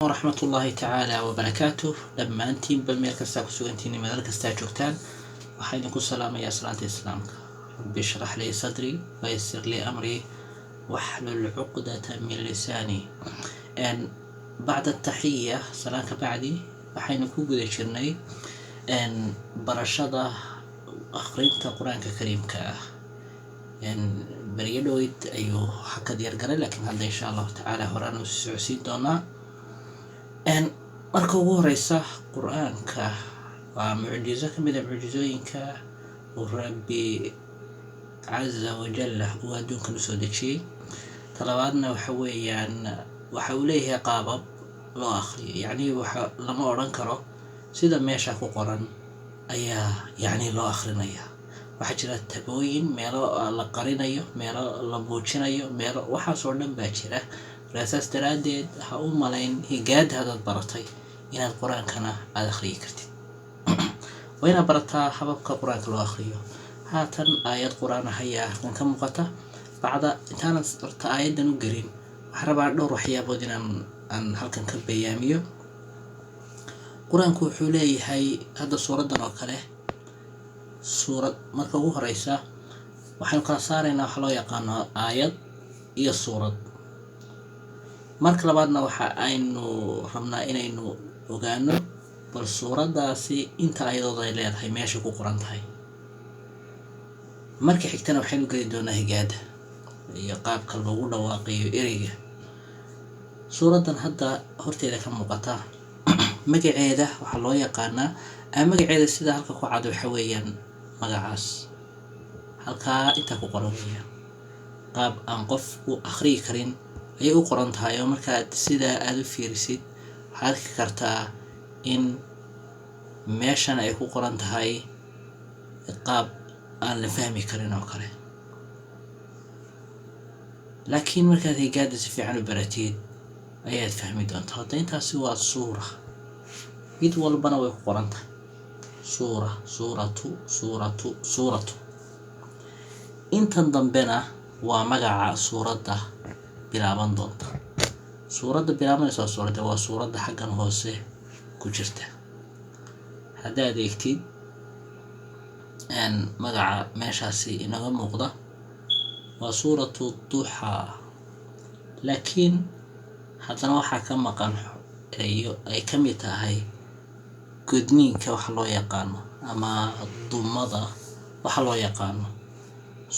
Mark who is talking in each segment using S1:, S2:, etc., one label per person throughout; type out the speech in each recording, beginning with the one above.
S1: ورحمة الله تعالى وبركاته. لما أنتم بالمير كستا كسوغنتيني مدال كستا جوكتان وحينكو السلام يا صلاة الإسلام. رب اشرح لي صدري ويسر لي أمري واحلل عقدة من لساني. أن بعد التحية صلاة بعدي وحينكو قد شرني أن برشادة أخرين قرآن كريم أن بريدويت أيو حكا ديار قرأ، لكن هذا إن شاء الله تعالى هرانا وسعسين دونا. أن marka ugu horeysa quraanka waa mucjizo kamid ah mucjizooyinka uu Rabbi Azza wa Jalla uu adduunka u soo dejiyay. Talabaadna waxa weeyaan waxa uu leeyahay qaabab loo akhriyo, yani waxa lama oran karo sida meesha ku qoran ayaa loo akhrinayaa. waxa jira tabooyin meelo la qarinayo, meelo la muujinayo, meelo waxaas oo dhan baa jira. رأساس درادد هؤم ملاين هجاد هذا البرتي إن القرآن كان على خري كرتي وين برتا حبك القرآن كله أخريه. هاتن آيات قرآن هيا من كم قطة بعد تانا صرت آيات دنو قرين حرب على دور وحيا بدنا أن هل كان كبياميو قرآن كحولي هاي هذا سورة دنوكله سورة مركوه رئيسة وحن قصارنا حلا يقانا آيات هي السورة. marka labaadna waxa aynu rabnaa inaynu ogaano bal suuradaasi inta ayadooda ay leedahay meesha ku qoran tahay. marka xigtana waxaynu geli doonaa higaada iyo qaabka loogu dhawaaqiyo ereyga. suuradan hadda horteeda ka muuqata magaceeda waxa loo yaqaanaa magaceeda sida halka ku cad waxa weeyaan magacaas halka inta ku qoran weeyaan qaab aan qof u akhriyi karin ay u qoran tahay. marka sida aad u fiirisid waxaad arki kartaa in meeshan ay ku qoran tahay qaab aan la fahmi karin oo kale, laakiin markaad higaada si fiican u baratid ayaad fahmi doontaa. hadda intaasi waa suura, mid walbana way ku qoran tahay suura, suuratu. intan dambena waa magaca suuradda bilaaban doonta. suuradda bilaabanaysa waa suuradda xaggan hoose ku jirta. haddaad eegtid magaca meeshaasi inaga muuqda waa suuratu duxaa, laakiin haddana waxaa ka maqan ay ka mid tahay gudniinka waxa loo yaqaano ama dumada waxa loo yaqaano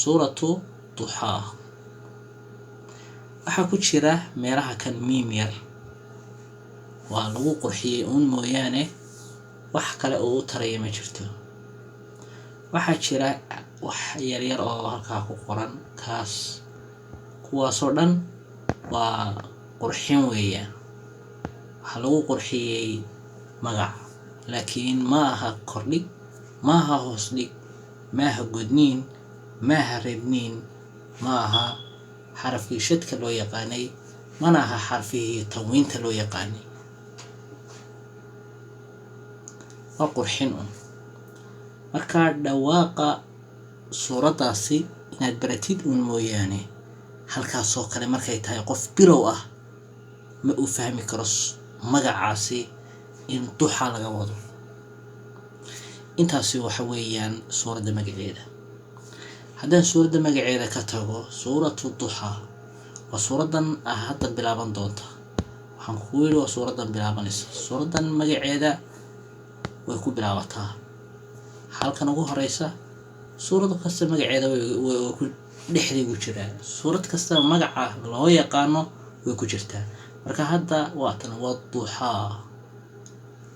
S1: suuratu duxaa. waxaa ku jira meelaha kan miim yar waa lagu qurxiyay uun mooyaane wax kale oo u taraya ma jirto. waxaa jira wax yaryar oo halkaa ku qoran kaas, kuwaasoo dhan waa qurxin weeyaan. waxaa lagu qurxiyey magac, laakiin ma aha kordhig, ma aha hoos dhig, ma aha gudniin, ma aha reebniin, ma aha xarafkii shadka loo yaqaanay, mana aha xarfihii tanwiinta loo yaqaanay. waa qurxin un. marka dhawaaqa suuradaasi inaad baratid un mooyaane halkaasoo kale markay tahay qof bilow ah ma uu fahmi karo magacaasi in duxa laga wado. intaasi waxa weeyaan suuradda magaceeda. haddaan suuradda magaceeda ka tago, suuratu duxaa waa suuradan hadda bilaaban doonta. waxaan kugu yidhi waa suuradan bilaabanaysa. suuradan magaceeda way ku bilaabataa halkan ugu horeysa. suurad kasta magaceeda way ku dhexdeeda ku jiraa. suurad kasta magaca loo yaqaano way ku jirtaa. marka hadda waatan waa duxaa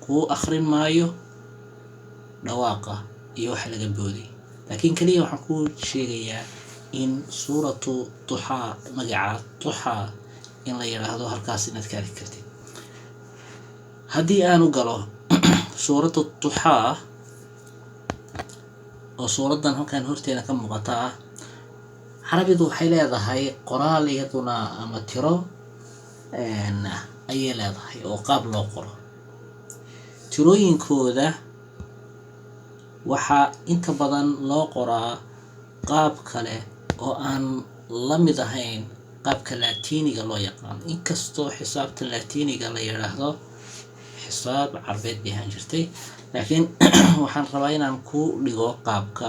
S1: ku akhrin maayo dhawaaqa iyo wax laga booday, laakiin kaliya waxaan ku sheegayaa in suuratu duxaa magaca duxaa in la yiraahdo halkaas inaad ka arki kartid. haddii aanu galo suuratu duxaa oo suuradan halkan horteena ka muuqata carabidu waxay leedahay qoraal iyaduna ama tiro ayay leedahay oo qaab loo qoro. tirooyinkooda waxaa inta badan loo qoraa qaab kale oo aan la mid ahayn qaabka laatiiniga loo yaqaan. Inkastoo xisaabta laatiiniga la yiraahdo xisaab carbeed bay ahaan jirtay, laakiin waxaan rabaa inaan ku dhigo qaabka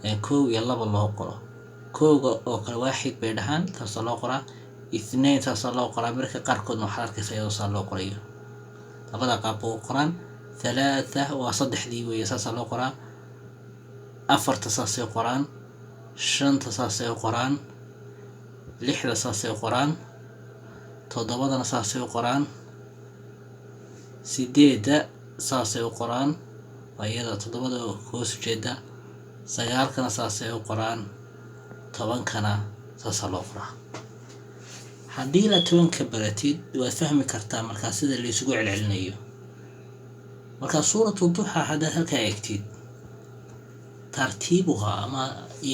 S1: 1 iyo 2 loo qoro. 1 oo kale waaxid bay dhahaan, taas loo qoraa. 2 taas loo qoraa, marka qaarkoodna waxaad arkaysaa iyadoo saa loo qorayo. labada qaab oo qoraan. 3 waa 3dii weeye, saas loo qoraa. 4 saasay qoraan. 5 saasay qoraan. 6 saasay qoraan. 7 saasay qoraan. 8 saasay qoraan, ayada 7 hoos jeeda. 9 saasay qoraan. 10 saas loo qoraa. haddii la 10 baratid waad fahmi kartaa markaa sida la isugu celcelinayo. markaa suuratu duha haddaad halkaa eegtid tartiibuha ama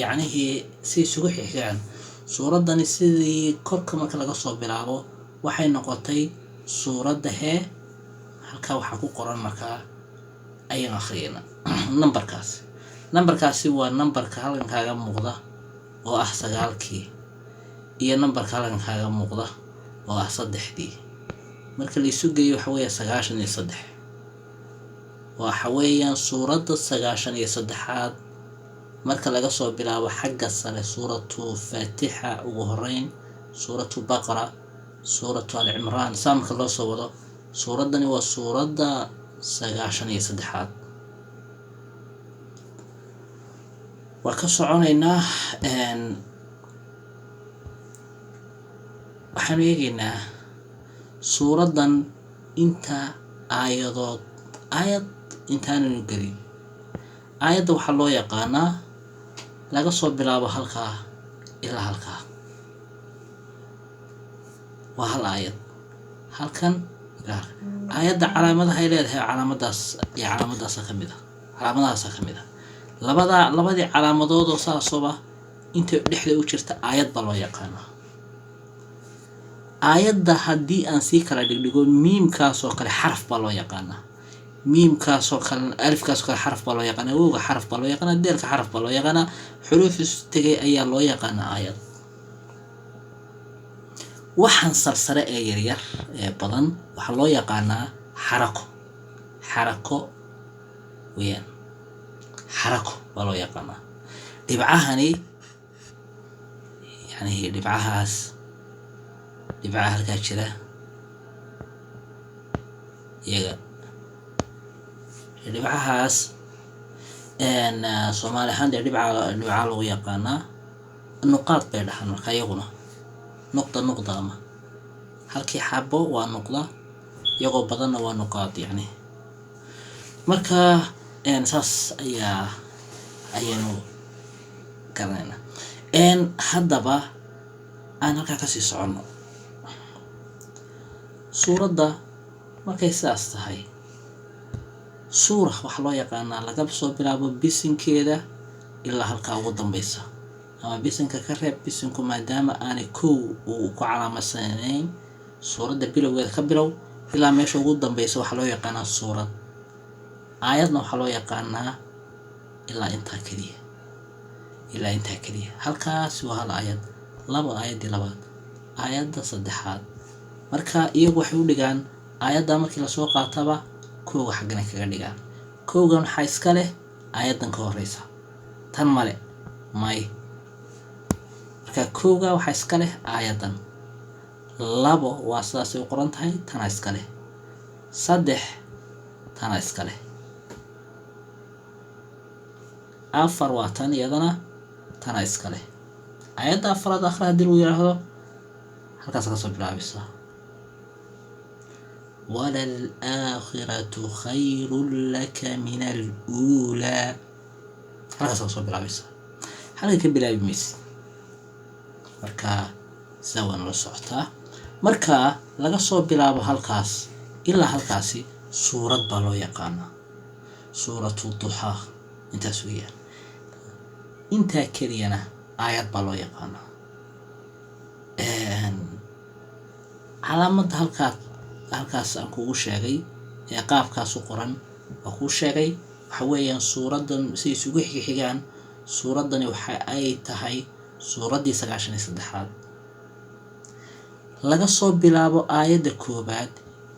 S1: yacnihii si isugu xigaan, suuradani sidii korka marka laga soo bilaabo waxay noqotay suuradda hee. halkaa waxaa ku qoran markaa ayaan akhriyayna nambarkaasi waa nambarka halkan kaaga muuqda oo ah 9kii, iyo nambarka halkan kaaga muuqda oo ah 3dii. marka la isu geeyo waxa weeye 93. waxa weeyaan suuradda 93aad marka laga soo bilaabo xagga sare. suuratu faatixa ugu horeyn, suuratu baqara, suuratu al-cimraan, saamka loo soo wado. suuraddani waa suuradda 93aad. waa ka soconaynaa. waxaan eegaynaa suuraddan inta aayadood. aayad intaananu gelin, aayadda waxaa loo yaqaanaa laga soo bilaabo halkaa ilaa halkaa. waa hal aayad, halkan ilaa halkan. aayadda calaamadaha ay leedahay calaamadaas iyo calaamadaasa ka mid ah. calaamadahaasa ka mid ah. labadii calaamadood oo saasooba inta dhexda u jirta aayad baa loo yaqaanaa. aayadda haddii aan sii kala dhigdhigo, miimkaasoo kale xaraf baa loo yaqaanaa. miimkaasoo kale, alifkaasoo kale xaraf baa loo yaqaanaa. wowga xaraf baa loo yaqaanaa. deelka xaraf baa loo yaqaanaa. xuruuf isu tegay ayaa loo yaqaanaa aayad. waxaan sarsare ee yaryar ee badan waxaa loo yaqaanaa xarako weeyaan. xarako baa loo yaqaanaa. dhibcahani yani dhibcaha halkaa jira iyaga dhibcahaas Soomaali ahaan dee dhibca lagu yaqaanaa. nuqaad bay dhahaan marka iyaguna nuqda ama halkii xabo waa nuqda, iyagoo badanna waa nuqaad yani. marka saas ayaanu garanaynaa. haddaba aan halkaa kasii soconno. suuradda markay sidaas tahay, suura waxaa loo yaqaanaa laga soo bilaabo bisinkeeda ilaa halkaa ugu dambaysa. ama bisinka ka reeb, bisinku maadaama aanay kow uu ku calaamasanayn. suuradda bilowgeeda ka bilow ilaa meesha ugu dambaysa waxaa loo yaqaanaa suurad. aayadna waxaa loo yaqaanaa ilaa intaa keliya. halkaasi waa hal aayad. aayaddii labaad, aayadda 3aad. marka iyagu waxay u dhigaan aayadda markii lasoo qaataba kowga xaggana kaga dhigaan. kowgan waxaa iska leh aayaddan ka horeysa, tan male may. marka kowga waxaa iska leh aayaddan. 2 waa sidaasay u qoran tahay, tana iska leh. 3 tana iska leh. 4 waa tan iyadana, tana iska leh. aayadda 4aad akhri haddii lagu yiraahdo halkaas ka soo bilaabaysa. walalaakhiratu khayrun laka min al-uulaa. halkaas ka soo bilaabaysa, halka ka bilaabi maysid. marka sidaa waa nala socotaa. marka laga soo bilaabo halkaas ilaa halkaasi suurad baa loo yaqaanaa. suuratu duha intaas weeyaan. intaa keliyana aayad baa loo yaqaanaa. calaamadda halkaas aan kugu sheegay ee qaabkaas u qoran waa kuu sheegay. waxa weeyaan suuraddan si isugu xigaan. suuraddani waxa ay tahay suuraddii 93aad. laga soo bilaabo aayadda koobaad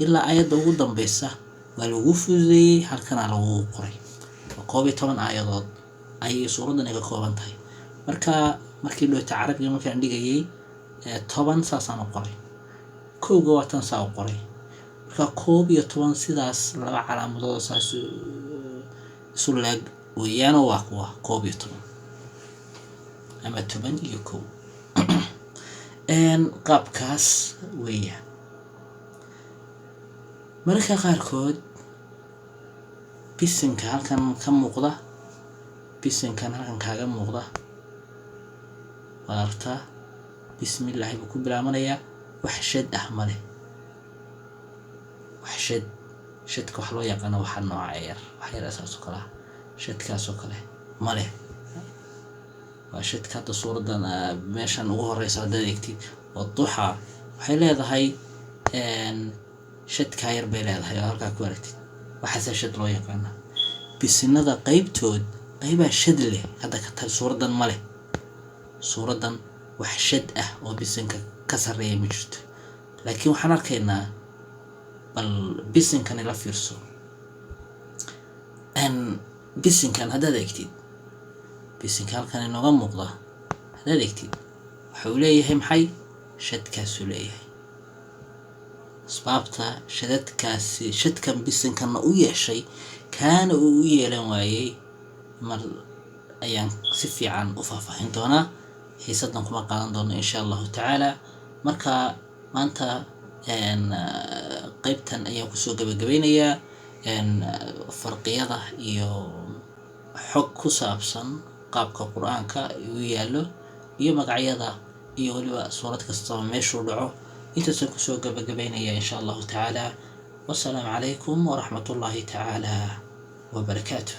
S1: ilaa aayadda ugu dambeysa waa lagu fududeeyey halkana lagu qoray 12 aayadood ayay suuradan ka kooban tahay markii dhooyta carabiga markaan dhigayay 10 saasaan u qoray kooga waa tan saa u qoray marka 12 sidaas laba calaamadood saas isu laag weeyaan waa kuwa 12 ama 10 iyo 1 qaabkaas weeyaan marka qaarkood bisinka halkan ka muuqda bisinkan halkan kaaga muuqda waarta bismillah ku bilaabanaya wax shad ah male wax shadka wax loo yaqaan waxa nooca wax yar asaas oo kala shadkaas oo kale male waa shadka hada suuradan meeshan ugu horeysa dadegtid oo duxa waxay leedahay shadka yar bay leedahay halka ku aragtid waxa shad loo yaqaan bisinada qaybtood qayba shad leh hada ka tal suuradan male suuradan wax shad ah oo bisinka ka sareeyo ma jirto laakiin waxaan arkaynaa bal bisinkan la fiirso bisinkan hadaad eegtid bisinka halkan inooga muuqda hadaad eegtid waxa uu leeyahay maxay shadkaas uu leeyahay asbaabta shadadkaasi shadkan bisinkan u yeeshay kaana uu yeelan waayay mar ayaan si fiican u faahfaahin doonaa xiisadan kuma qaadan doono insha Allah taala marka maanta qaybtan ayaan ku soo gabagabeynayaa farqiyada iyo xog ku saabsan qaabka quraanka uu yaalo iyo magacyada iyo waliba suurad kasta meeshuu dhaco intaas ku soo gabagabeynayaa insha Allah taala wassalamu alaykum wa rahmatullahi taala wa barakatuh